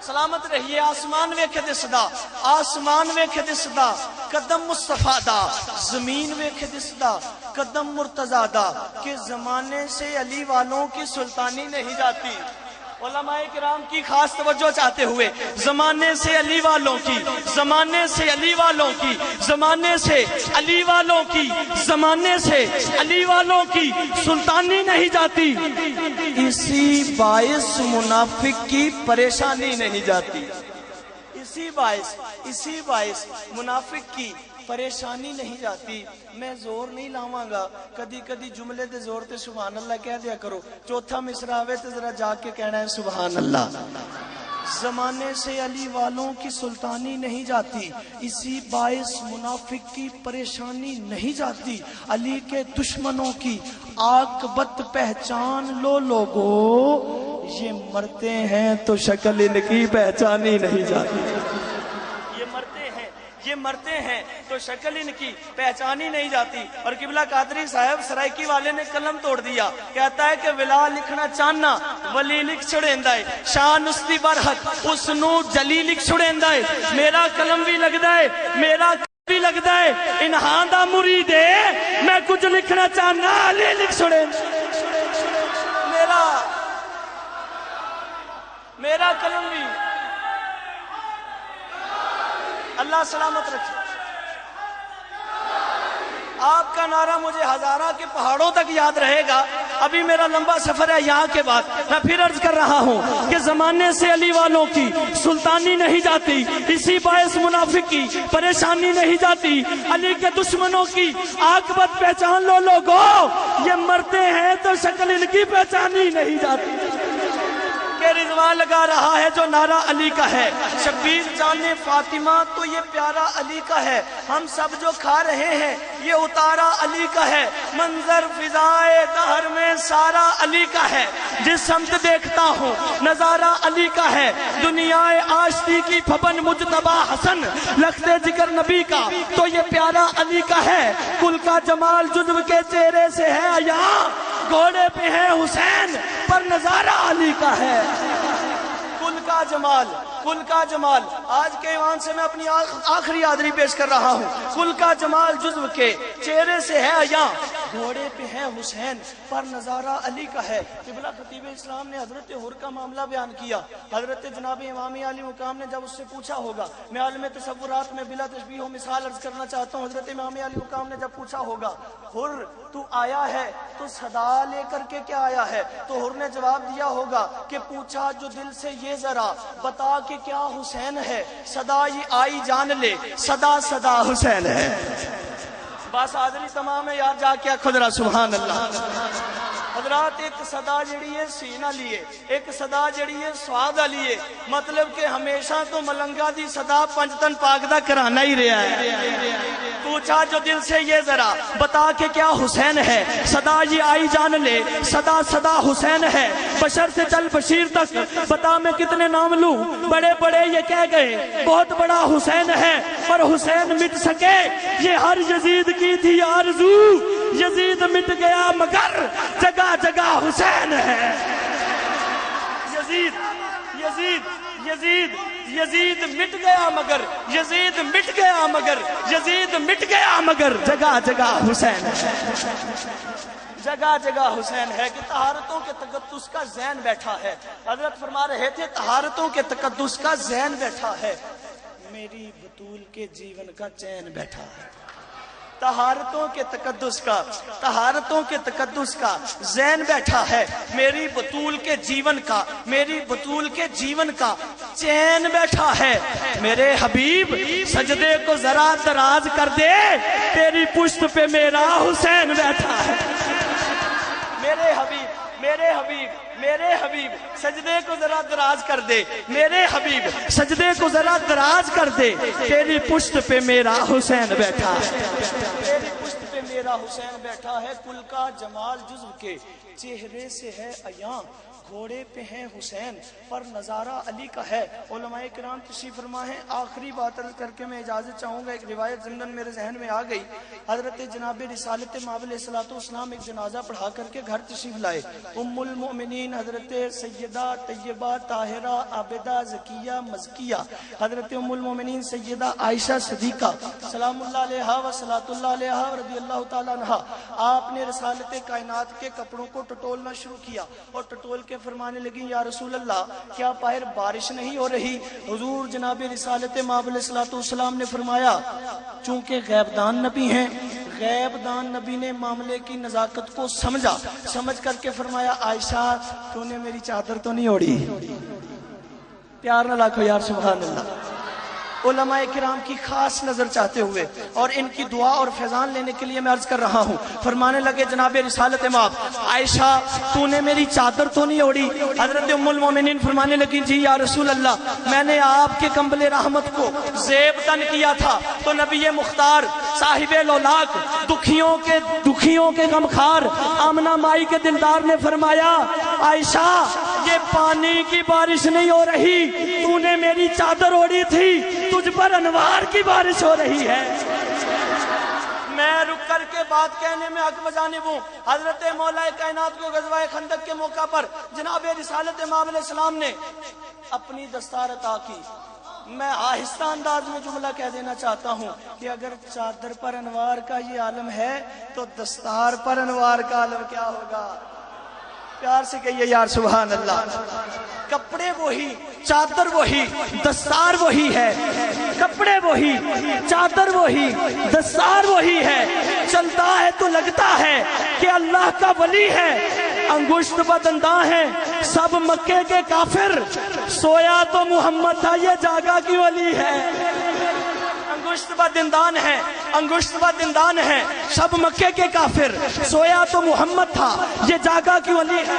سلامت رہیے. آسمان ویکھے دسدا, آسمان ویکھے دسدا, قدم مصطفیٰ دا, زمین ویکھے دسدا, قدم مرتضیٰ دا, کہ زمانے سے علی والوں کی سلطانی نہیں جاتی. علماء کرام کی خاص توجہ چاہتے ہوئے, زمانے سے علی والوں کی, زمانے سے علی والوں کی, زمانے سے علی والوں کی, زمانے سے علی والوں کی سلطانی نہیں جاتی. اسی باعث منافق کی پریشانی نہیں جاتی. اسی باعث منافق کی پریشانی نہیں جاتی. میں زور نہیں لاواں گا, کدی کدی جملے دے زور تے سبحان اللہ کہہ دیا کرو. چوتھا مصرع آوے تے ذرا جا کے کہنا ہے سبحان اللہ. زمانے سے علی والوں کی سلطانی نہیں جاتی, اسی باعث منافق کی پریشانی نہیں جاتی. علی کے دشمنوں کی عاقبت پہچان لو لوگو, یہ مرتے ہیں تو شکل ان کی پہچانی نہیں جاتی. یہ مرتے ہیں تو شکل ان کی پہچانی نہیں جاتی. اور قبلہ قادری صاحب سرائکی والے نے قلم توڑ دیا, کہتا ہے کہ ولا لکھنا چاہنا ولی لکھ چھڑیندا ہے, شان استی برحق اس نو جلی لکھ چھڑیندا ہے. میرا قلم بھی لگدا ہے, میرا بھی لگدا ہے, انہاں دا مرید ہے, میں کچھ لکھنا چاہنا علی لکھ چھڑیندا. میرا قلم بھی اللہ سلامت رکھے. آپ کا نعرہ مجھے ہزارہ کے پہاڑوں تک یاد رہے گا. ابھی میرا لمبا سفر ہے یہاں کے بعد. میں پھر عرض کر رہا ہوں کہ زمانے سے علی والوں کی سلطانی نہیں جاتی, اسی باعث منافق کی پریشانی نہیں جاتی. علی کے دشمنوں کی عاقبت پہچان لو لوگو, یہ مرتے ہیں تو شکل ان کی پہچانی نہیں جاتی. کہ رضوان لگا رہا ہے جو نعرہ علی کا ہے, شبیر جان فاطمہ تو یہ پیارا علی کا ہے. ہم سب جو کھا رہے ہیں یہ اتارا علی کا ہے. منظر فضائے دہر میں سارا علی کا ہے. جس سمت دیکھتا ہوں نظارہ علی کا ہے. دنیا آشتی کی پھپن مجتبی حسن لختے جگر نبی کا تو یہ پیارا علی کا ہے. کل کا جمال جزو کے چہرے سے ہے عیاں, گھوڑے پہ ہے حسین پر نظارہ علی کا ہے. کل کا جمال آج کے ایوان سے میں اپنی آخری حاضری پیش کر رہا ہوں. کل کا جمال جزو کے چہرے سے ہے عیاں, گھوڑے پہ ہے حسین پر نظارہ علی کا ہے. قبلہ خطیب اسلام نے حضرت حر کا معاملہ بیان کیا. حضرت جناب امام علی مقام نے جب اس سے پوچھا ہوگا, میں عالم تصورات میں بلا تشبیہ و مثال عرض کرنا چاہتا ہوں. حضرت امام علی مقام نے جب پوچھا ہوگا حر تو آیا ہے تو صدا لے کر کے کیا آیا ہے, تو حر نے جواب دیا ہوگا کہ پوچھا جو دل سے یہ ذرا بتا کہ کیا حسین ہے, صدا یہ آئی جان لے صدا صدا حسین ہے. بس حاضری تمام ہے یار, جا کے خدرہ سبحان اللہ. حضرات ایک صدا جڑی ہے سینہ لیے, ایک صدا جڑی ہے سواد لیے, مطلب کہ ہمیشہ تو ملنگا دی صدا پنجتن پاک دا کرانا ہی رہا ہے. پوچھا جو دل سے یہ ذرا بتا کہ کیا حسین ہے, صدا یہ آئی جان لے صدا صدا حسین ہے. بشر سے چل بشیر تک بتا میں کتنے نام لوں, بڑے بڑے یہ کہہ گئے بہت بڑا حسین ہے, پر حسین مٹ سکے یہ ہر یزید کی تھی آرزو. یزید مٹ گیا مگر جگہ جگہ حسین ہے. یزید مٹ گیا مگر, یزید مٹ گیا مگر, یزید مٹ گیا مگر جگہ جگہ حسین ہے. جگہ جگہ حسین ہے کہ طہارتوں کے تقدس کا ذہن بیٹھا ہے. حضرت فرما رہے تھے طہارتوں کے تقدس کا ذہن بیٹھا ہے, میری بطول کے جیون کا چین بیٹھا ہے. طہارتوں کے تقدس کا ذہن بیٹھا ہے, میری بطول کے جیون کا, میری بطول کے جیون کا چین بیٹھا ہے. میرے حبیب سجدے کو ذرا دراز کر دے, تیری پشت پہ میرا حسین بیٹھا ہے. میرے حبیب سجدے کو ذرا دراز کر دے, میرے حبیب سجدے کو ذرا دراز کر دے, تیری پشت پہ میرا حسین بیٹھا ہے. تیری پشت پہ میرا حسین بیٹھا ہے کل کا جمال جزو کے چہرے سے ہے عیاں گھوڑے پہ ہیں حسین پر نظارہ علی کا ہے۔ علماء کرام تشریف فرما ہے۔ آخری بات عرض کر کے میں اجازت چاہوں گا، ایک روایت ضمن میرے ذہن میں آ گئی۔ حضرت جناب رسالت مآب علیہ السلام ایک جنازہ پڑھا کر کے گھر تشریف لائے۔ ام المؤمنین حضرت سیدہ طیبہ طاہرہ عابدہ زکیہ مزکیہ حضرت ام المؤمنین سیدہ عائشہ صدیقہ سلام اللہ علیہا و صلاۃ اللہ علیہا و رضی اللہ تعالیٰ عنہا، آپ نے رسالت کائنات کے کپڑوں کو ٹٹولنا شروع کیا اور ٹٹول کے فرمانے لگی یا رسول اللہ کیا باہر بارش نہیں ہو رہی؟ حضور جناب رسالت مآب علیہ السلام نے فرمایا چونکہ غیب دان نبی ہیں، غیب دان نبی نے معاملے کی نزاکت کو سمجھ کر کے فرمایا عائشہ تو نے میری چادر تو نہیں اوڑھی؟ پیار نہ لاکھو یار سبحان اللہ۔ علماء کرام کی خاص نظر چاہتے ہوئے اور ان کی دعا اور فیضان لینے کے لیے میں عرض کر رہا ہوں، فرمانے لگے جناب رسالت مآب عائشہ تو نے میری چادر تو نہیں اوڑھی؟ حضرت ام المومنین فرمانے لگی جی یا رسول اللہ میں نے آپ کے کمبل رحمت کو زیب تن کیا تھا تو نبی مختار صاحب لولاک دکھیوں کے غمخوار آمنہ مائی کے دلدار نے فرمایا عائشہ یہ پانی کی بارش نہیں ہو رہی، تو نے میری چادر اوڑھی تھی، تجھ پر انوار کی بارش ہو رہی ہے۔ میں رک کر کے بات کہنے میں حق بجانب ہوں۔ حضرت مولا کائنات کو غزوہ خندق کے موقع پر جناب رسالت مآب علیہ السلام نے اپنی دستار عطا کی۔ میں آہستہ انداز میں جملہ کہہ دینا چاہتا ہوں کہ اگر چادر پر انوار کا یہ عالم ہے تو دستار پر انوار کا عالم کیا ہوگا؟ پیار سے کہیے یار سبحان اللہ۔ کپڑے وہی، چادر وہی، دستار وہی ہے، کپڑے وہی، چادر وہی، دستار وہی ہے، چلتا ہے تو لگتا ہے کہ اللہ کا ولی ہے۔ انگشت بدنداں ہیں سب مکے کے کافر، سویا تو محمد تھا یہ جاگا کی ولی ہے۔ انگشت بدندان ہیں سب مکے کے کافر، سویا تو محمد تھا یہ جاگا کی ولی ہے۔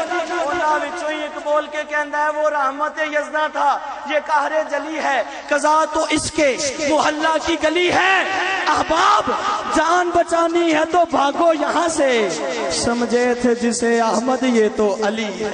ایک بول کے کہندا ہے وہ رحمت یزداں تھا یہ قہر جلی ہے، قضا تو اس کے محلہ کی گلی ہے۔ احباب جان بچانی ہے تو بھاگو یہاں سے، سمجھے تھے جسے احمد یہ تو علی ہے۔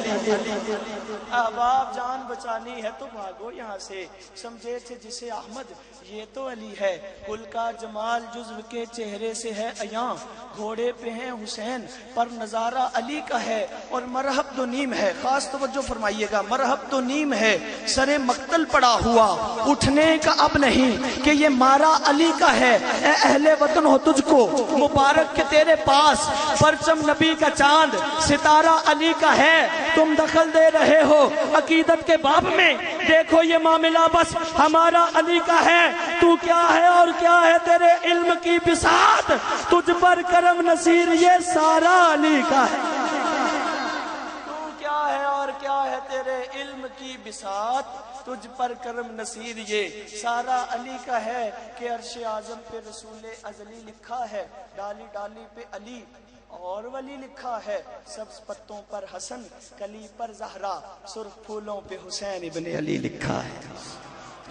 احباب جان بچانی ہے تو بھاگو یہاں سے، سمجھے تھے جسے احمد یہ تو علی ہے۔ کل کا جمال جزو کے چہرے سے ہے عیاں گھوڑے پہ ہیں حسین پر نظارہ علی کا ہے اور مرحب دو نیم ہے۔ خاص توجہ فرمائیے گا، مرحب دو نیم ہے، سر مقتل پڑا ہوا اٹھنے کا اب نہیں کہ یہ مارا علی کا ہے۔ اے اہل وطن ہو تجھ کو مبارک کہ تیرے پاس پرچم نبی کا چاند ستارہ علی کا ہے، تم دخل دے رہے ہو عقیدت کے باب میں، دیکھو یہ معاملہ بس ہمارا علی کا ہے۔ تو کیا ہے اور کیا ہے تیرے علم کی بساط، تجھ پر کرم نصیر یہ سارا علی کا ہے۔ تو کیا ہے اور کیا ہے تیرے علم کی بساط، تجھ پر کرم نصیر یہ سارا علی کا ہے۔ کہ عرش اعظم پہ رسول ازلی لکھا ہے، ڈالی ڈالی پہ علی اور ولی لکھا ہے، سبز پتوں پر حسن کلی پر زہرا سرخ پھولوں پہ حسین ابن علی لکھا ہے۔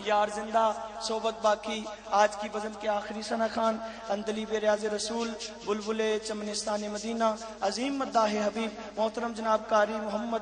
یار زندہ صحبت باقی۔ آج کی بزم کے آخری ثنا خان اندلیب ریاض رسول بلبل چمنستان مدینہ عظیم مداح حبیب محترم جناب قاری محمد